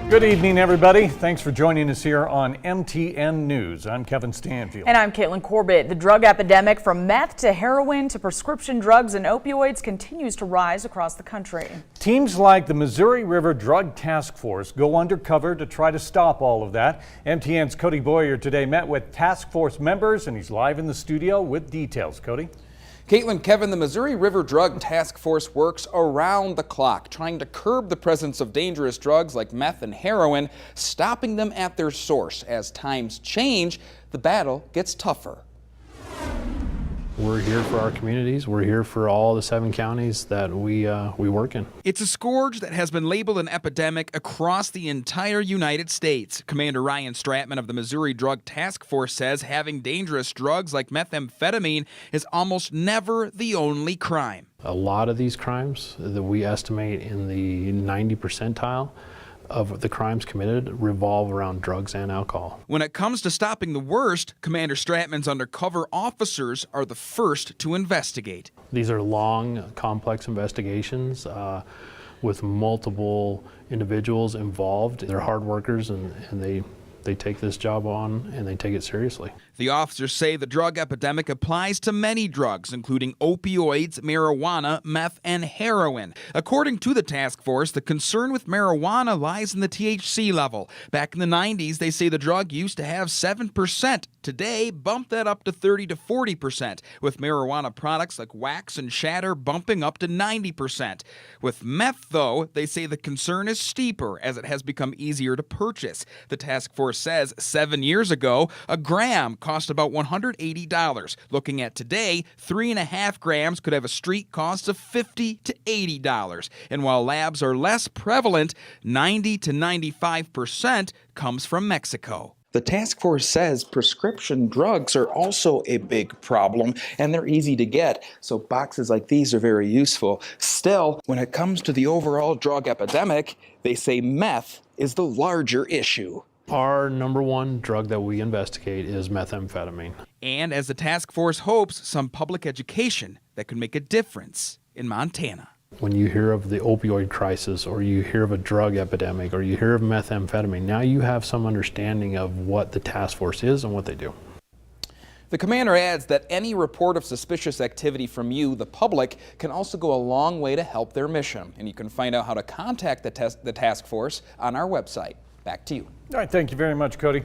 Good evening, everybody. Thanks for joining us here on MTN News. I'm Kevin Stanfield. And I'm Caitlin Corbett. The drug epidemic from meth to heroin to prescription drugs and opioids continues to rise across the country. Teams like the Missouri River Drug Task Force go undercover to try to stop all of that. MTN's Cody Boyer today met with task force members, and he's live in the studio with details. Cody? Caitlin, Kevin, the Missouri River Drug Task Force works around the clock, trying to curb the presence of dangerous drugs like meth and heroin, stopping them at their source. As times change, the battle gets tougher. We're here for our communities. We're here for all the 7 counties that we work in. It's a scourge that has been labeled an epidemic across the entire United States. Commander Ryan Stratman of the Missouri Drug Task Force says having dangerous drugs like methamphetamine is almost never the only crime. A lot of these crimes that we estimate in the 90 percentile of the crimes committed revolve around drugs and alcohol. When it comes to stopping the worst, Commander Stratman's undercover officers are the first to investigate. These are long, complex investigations with multiple individuals involved. They're hard workers and they take this job on and they take it seriously. The officers say the drug epidemic applies to many drugs, including opioids, marijuana, meth, and heroin. According to the task force, the concern with marijuana lies in the THC level. Back in the 90s, they say the drug used to have 7%. Today, bump that up to 30 to 40%, with marijuana products like wax and shatter bumping up to 90%. With meth, though, they say the concern is steeper as it has become easier to purchase. The task force says 7 years ago, a gram cost about $180. Looking at today, 3.5 grams could have a street cost of $50 to $80. And while labs are less prevalent, 90 to 95% comes from Mexico. The task force says prescription drugs are also a big problem, and they're easy to get, so boxes like these are very useful. Still, when it comes to the overall drug epidemic, they say meth is the larger issue. Our number one drug that we investigate is methamphetamine. And as the task force hopes, some public education that could make a difference in Montana. When you hear of the opioid crisis, or you hear of a drug epidemic, or you hear of methamphetamine, now you have some understanding of what the task force is and what they do. The commander adds that any report of suspicious activity from you, the public, can also go a long way to help their mission. And you can find out how to contact the task force on our website. Back to you. All right, thank you very much, Cody.